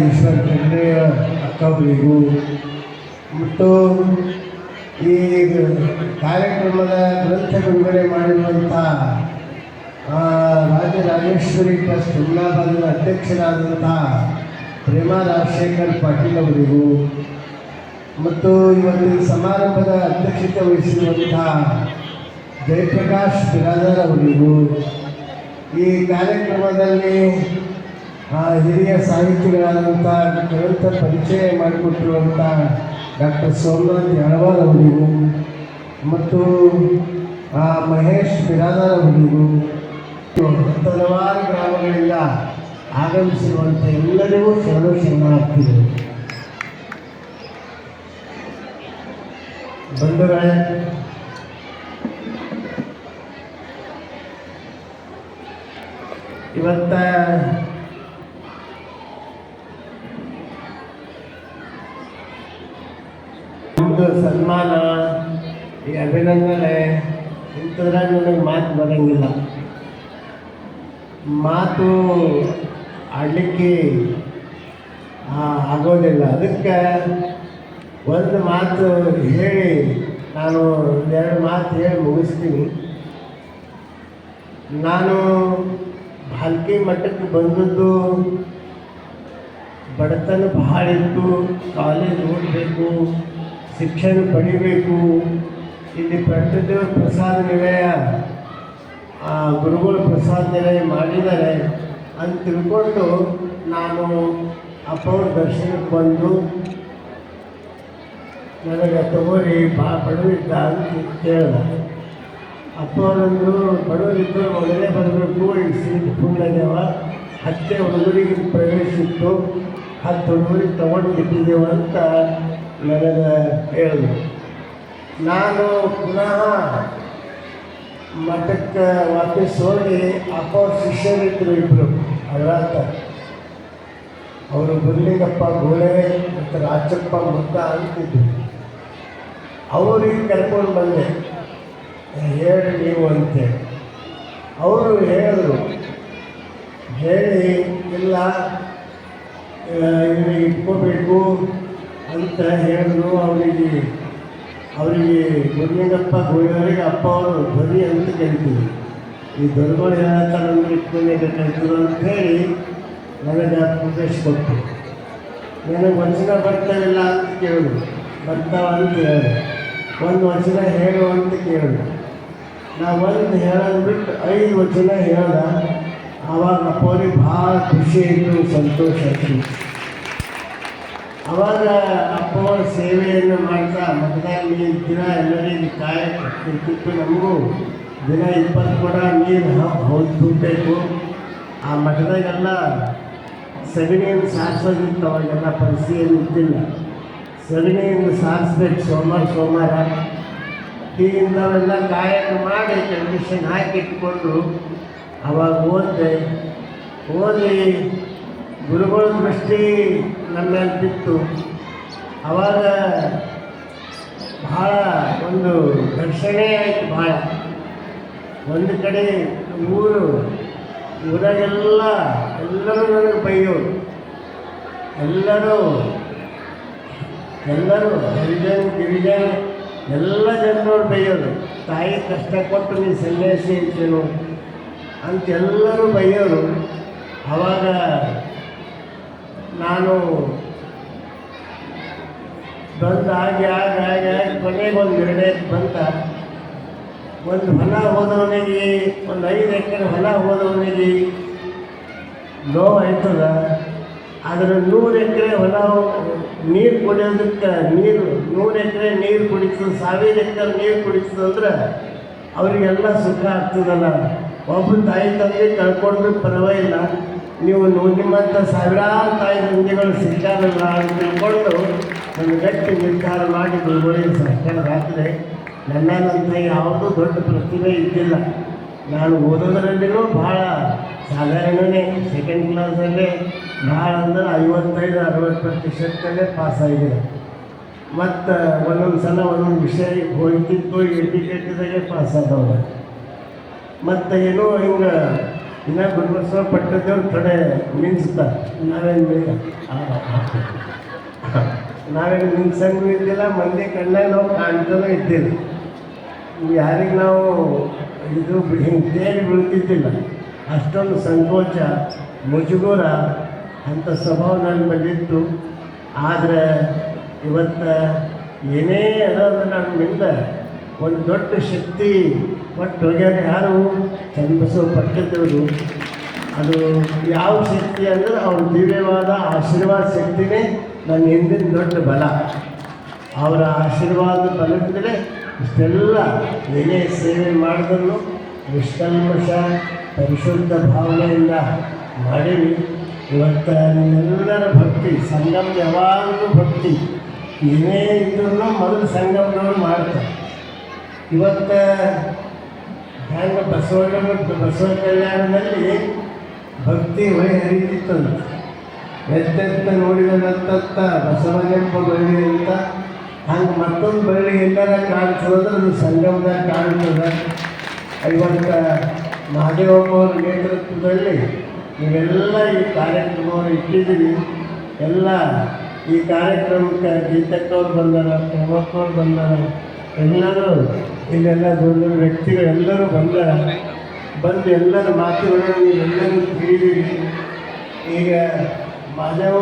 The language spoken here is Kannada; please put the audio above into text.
ಈಶ್ವರ ಖಂಡ್ರೆ ಅಕ್ಕವರಿಗೂ ಮತ್ತು ಈ ಕಾರ್ಯಕ್ರಮದ ಗ್ರಂಥ ಬಿಡುಗಡೆ ಮಾಡಿರುವಂಥ ರಾಜರಾಜೇಶ್ವರಿ ಟ್ರಸ್ಟ್ ಹುಮ್ನಾಬಾದಿನ ಅಧ್ಯಕ್ಷರಾದಂಥ ಪ್ರೇಮಾ ರಾಜಶೇಖರ್ ಪಾಟೀಲ್ ಅವರಿಗೂ ಮತ್ತು ಇವತ್ತಿನ ಸಮಾರಂಭದ ಅಧ್ಯಕ್ಷತೆ ವಹಿಸಿರುವಂಥ ಜಯಪ್ರಕಾಶ್ ಬಿರಾದರ್ ಅವರಿಗೂ ಈ ಕಾರ್ಯಕ್ರಮದಲ್ಲಿ ಹಿರಿಯ ಸಾಹಿತಿಗಳಾದಂಥ ಗ್ರಂಥ ಪರಿಚಯ ಮಾಡಿಕೊಟ್ಟಿರುವಂಥ ಡಾಕ್ಟರ್ ಸೋಮನಾಥ್ ಯಾಳವಾರ್ ಅವರಿಗೂ ಮತ್ತು ಮಹೇಶ್ ಬಿರಾದರ್ ಅವರಿಗೂ ಹಲವಾರು ಗ್ರಾಮಗಳಿಂದ ಆಗಮಿಸಿರುವಂಥ ಎಲ್ಲರಿಗೂ ಶರಣಾರ್ಥಿಗಳು. ಬಂಧುಗಳೇ, ಇವತ್ತ ಒಂದು ಸನ್ಮಾನ, ಈ ಅಭಿನಂದನೆ ಇಂಥದ್ರಾಗ ನನಗೆ ಮಾತು ಬರೋಂಗಿಲ್ಲ. ಮಾತು ಆಡಲಿಕ್ಕೆ ಆಗೋದಿಲ್ಲ. ಅದಕ್ಕೆ ಒಂದು ಮಾತು ಹೇಳಿ ನಾನು ಒಂದೆರಡು ಮಾತು ಹೇಳಿ ಮುಗಿಸ್ತೀನಿ. ನಾನು ಭಾಲ್ಕಿ ಮಠಕ್ಕೆ ಬಂದದ್ದು ಬಡತನ ಭಾಳ ಇತ್ತು. ಕಾಲೇಜ್ ಓದಬೇಕು, ಶಿಕ್ಷಣ ಪಡಿಬೇಕು, ಇಲ್ಲಿ ಪಂಚದೇವ ಪ್ರಸಾದ ನಿಲಯ ಗುರುಗಳ ಪ್ರಸಾದ ನಿಲಯ ಮಾಡಿದ್ದಾರೆ ಅಂತ ತಿಳ್ಕೊಂಡು ನಾನು ಅಪ್ಪವ್ರ ದರ್ಶನಕ್ಕೆ ಬಂದು ನನಗೆ ತಗೋರಿ ಭಾಳ ಬಡವಿದ್ದ ಅಂತ ಕೇಳಿದೆ. ಅಪ್ಪವರಂದರು ಬಡವರಿದ್ದು ಮೊದಲೇ ಬರಬೇಕು, ಈಗ ಸೀಟ್ ಫುಲ್ ಆಗ್ಯಾವ, 10 ಹುಡುಗರಿಗೆ ಪ್ರವೇಶ ಇತ್ತು, 10 ಹುಡುಗರಿಗೆ ತೊಗೊಂಡು ಬಿಟ್ಟಿದ್ದೇವೆ ಅಂತ ನನಗೆ ಹೇಳಿದ್ರು. ನಾನು ಪುನಃ ಮಠಕ್ಕೆ ವಾಪಸ್ ಹೋಗಿ ಅಪ್ಪವ್ರ ಶಿಷ್ಯರಿದ್ದರು ಇಬ್ಬರು ಅವರಾತ, ಅವರು ಗುರುಲಿಂಗಪ್ಪ ಗೋಳೆ ಮತ್ತು ರಾಚಪ್ಪ ಮುದ್ದ ಅಂತಿದ್ರು. ಅವ್ರಿಗೆ ಕರ್ಕೊಂಡು ಬಂದೆ, ಹೇಳಿ ನೀವು ಅಂತೇಳಿ. ಅವರು ಹೇಳಿದ್ರು, ಹೇಳಿ ಇಲ್ಲ ಇವ್ರಿಗೆ ಇಟ್ಕೋಬೇಕು ಅಂತ ಹೇಳಿದ್ರು. ಅವರಿಗೆ ಗುರುಲಿಂಗಪ್ಪ ಗೋಳಿಯವರಿಗೆ ಅಪ್ಪ ಅವರು ಧ್ವನಿ ಅಂತ ಕರಿತೀವಿ. ಈ ದೊರೆಗಳು ಹೇಳ್ತಾರಂದ್ರೆ ಇಟ್ಕೊಳ್ಬೇಕಾಯ್ತದೆ ಅಂತ ಹೇಳಿ ನನಗೆ ಪ್ರದೇಶ ಕೊಟ್ಟು, ನನಗೆ ವಚನ ಬರ್ತಾವಿಲ್ಲ ಅಂತ ಕೇಳಿದ್ರು. ಬರ್ತಾವ ಅಂತ ಹೇಳಿದ್ರು. ಒಂದು ವಚನ ಹೇಳು ಅಂತ ಕೇಳಿದ್ರು. ನಾವು ಒಂದು ಹೇಳೋದು ಬಿಟ್ಟು 5 ವಚನ ಹೇಳ್ದ. ಆವಾಗ ಅಪ್ಪವ್ರಿಗೆ ಭಾಳ ಖುಷಿ ಆಯಿತು, ಸಂತೋಷ ಆಯಿತು. ಆವಾಗ ಅಪ್ಪವ್ರ ಸೇವೆಯನ್ನು ಮಾಡ್ತಾ ಮಠದಾಗ ದಿನ ಎಲ್ಲರಿಗೆ ಕಾಯಕ್ಕಿತ್ತು. ನಮಗೂ ದಿನ 20 ಕೊಡ ನೀರು ತುಂಬಬೇಕು. ಆ ಮಠದಾಗೆಲ್ಲ ಸಗಣಿಯನ್ನು ಸಾರಿಸೋದಿತ್ತು. ಅವಾಗೆಲ್ಲ ಪರಿಸ್ಥಿತಿ ಇದ್ದಿಲ್ಲ. ಸಗಣಿಯನ್ನು ಸಾರಿಸ್ಬೇಕು ಸೋಮವಾರ. ಇಂಥವೆಲ್ಲ ಕಾಯಕ ಮಾಡಿ ಕಂಡೀಷನ್ ಹಾಕಿ ಇಟ್ಕೊಂಡು ಅವಾಗ ಓದಿ ಗುರುಗಳ ದೃಷ್ಟಿ ನಮ್ಮ ಮೇಲೆ ಬಿತ್ತು. ಆವಾಗ ಭಾಳ ಒಂದು ಘರ್ಷಣೆ ಆಯಿತು. ಭಾಳ ಒಂದು ಕಡೆ ಊರಾಗೆಲ್ಲ ಎಲ್ಲರೂ ನನಗೆ ಬೈಯೋರು. ಎಲ್ಲರೂ ಗಿರಿಜನ ಎಲ್ಲ ಜನರು ಬೈಯೋರು. ತಾಯಿ ಕಷ್ಟಪಟ್ಟು ನೀ ಸನ್ಯಾಸಿ ಅಂತೇನು ಅಂತೆಲ್ಲರೂ ಬೈಯೋರು. ಆವಾಗ ನಾನು ಆಗಿ ಕೊನೆಗೆ ಒಂದು ನಿರ್ಣಯ ಬಂದ. ಒಂದು ಹೊಲ ಹೋದವನಿಗೆ, ಒಂದು 5 ಎಕರೆ ಹೊಲ ಹೋದವನಿಗೆ ನೋವು ಆಯ್ತದ. ಆದರೆ 100 ಎಕರೆ ಹೊಲ ನೀರು ಕುಡಿಯೋದಕ್ಕೆ 100 ಎಕರೆ ನೀರು ಕುಡಿತದೆ, 1000 ಎಕರೆ ನೀರು ಕುಡಿತದಂದ್ರೆ ಅವರಿಗೆಲ್ಲ ಸುಖ ಆಗ್ತದಲ್ಲ. ಒಬ್ಬ ತಾಯಿ ತಂದೆ ಕಳ್ಕೊಂಡ್ರೆ ಪರವಾಗಿಲ್ಲ, ನೀವು ನಿಮ್ಮಂಥ ಸಾವಿರಾರು ತಾಯಿ ತಂದೆಗಳು ಸಿಗ್ತಾರಲ್ಲ ಅಂತ ತಿಳ್ಕೊಂಡು ಒಂದು ಗಟ್ಟಿ ನಿರ್ಧಾರ ಮಾಡಿ ಗುರುಗಳಿಗೆ ಸರ್ಕಾರ ಹಾಕಿದೆ. ನನ್ನಂಥ ಯಾವುದೂ ದೊಡ್ಡ ಪ್ರತಿಭೆ ಇದ್ದಿಲ್ಲ. ನಾನು ಓದೋದ್ರಲ್ಲಿಯೂ ಭಾಳ ಸಾಧಾರಣನೇ, ಸೆಕೆಂಡ್ ಕ್ಲಾಸಲ್ಲೇ ಭಾಳ ಅಂದ್ರೆ 55-60% ಪಾಸಾಗಿದೆ. ಮತ್ತು ಒಂದೊಂದು ಸಲ ಒಂದೊಂದು ವಿಷಯ ಹೋಗ್ತಿತ್ತು, ಎಜುಕೇಟದಾಗೆ ಪಾಸಾದವ. ಮತ್ತು ಏನೋ ಹಿಂಗೆ ಇನ್ನು ಗುರುಬಸವ ಪಟ್ಟದೇವ್ರು ಕಡೆ ಮಿಂಚ್ತಾರೆ. ನಾವೇನು ಮಿಂಚಂಗೂ ಇದ್ದಿಲ್ಲ, ಮಂದಿ ಕಣ್ಣಾಗ ನಾವು ಕಾಣ್ತಾನೂ ಇದ್ದಿಲ್ಲ. ಯಾರಿಗೆ ನಾವು ಇದು ಹಿಂಗೆ ತೇರಿ ಬೀಳ್ತಿದ್ದಿಲ್ಲ. ಅಷ್ಟೊಂದು ಸಂಕೋಚ, ಮುಜುಗುರ ಅಂಥ ಸ್ವಭಾವ ನನ್ನ ಬಂದಿತ್ತು. ಆದರೆ ಇವತ್ತು ಏನೇ ಅದಾದ್ರೆ ನನ್ನಿಂದ ಒಂದು ದೊಡ್ಡ ಶಕ್ತಿ ಕೊಟ್ಟು ಹೋಗ್ಯಾರ. ಯಾರು? ಚನ್ನಬಸವ ಪಟ್ಟದವರು. ಅದು ಯಾವ ಶಕ್ತಿ ಅಂದರೆ ಅವ್ರ ದಿವ್ಯವಾದ ಆಶೀರ್ವಾದ ಶಕ್ತಿನೇ ನನ್ನ ಹಿಂದಿನ ದೊಡ್ಡ ಬಲ. ಅವರ ಆಶೀರ್ವಾದ ಬಲದಿಂದಲೇ ಇಷ್ಟೆಲ್ಲ ಏನೇ ಸೇವೆ ಮಾಡಿದ್ರು ನಿಷ್ಕಲ್ಮಶ ಪರಿಶುದ್ಧ ಭಾವನೆಯಿಂದ ಮಾಡೀವಿ. ಇವತ್ತು ನಿಮ್ಮೆಲ್ಲರ ಭಕ್ತಿ, ಸಂಗಮ ಯಾವಾಗಲೂ ಭಕ್ತಿ ಏನೇ ಇದ್ರೂ ಮೊದಲು ಸಂಗಮದವ್ರು ಮಾಡ್ತಾರೆ. ಇವತ್ತು ಹೆಂಗೆ ಬಸವ ಕಲ್ಯಾಣದಲ್ಲಿ ಭಕ್ತಿ ಹೊಳೆ ಹರಿತಿತ್ತಂತ. ಎತ್ತೆತ್ತ ನೋಡಿದತ್ತತ್ತ ಬಸವನೆಂಬ ಬಳ್ಳಿ ಅಂತ. ಹಂಗೆ ಮತ್ತೊಂದು ಬಳ್ಳಿ ಎಲ್ಲರ ಕಾಣಿಸೋದ್ರೆ ಅದು ಸಂಗಮದಾಗ ಕಾಣ್ತದೆ. ಇವತ್ತು ಮಹಾದೇವಮ್ಮವ್ರ ನೇತೃತ್ವದಲ್ಲಿ ನೀವೆಲ್ಲ ಈ ಕಾರ್ಯಕ್ರಮವನ್ನು ಇಟ್ಟಿದ್ದೀರಿ. ಎಲ್ಲ ಈ ಕಾರ್ಯಕ್ರಮಕ್ಕೆ ಗೀತಕ್ಕವ್ರು ಬಂದಾರ, ಪ್ರಮೋಕ್ಕವ್ರು ಬಂದಾರ, ಎಲ್ಲರೂ ಇಲ್ಲೆಲ್ಲ ದೊಡ್ಡ ದೊಡ್ಡ ವ್ಯಕ್ತಿಗಳು ಎಲ್ಲರೂ ಬಂದು ಎಲ್ಲರ ಮಾತುಗಳನ್ನು ನೀವೆಲ್ಲರೂ ತಿಳಿದಿರಿ. ಈಗ ಮಾದೇವ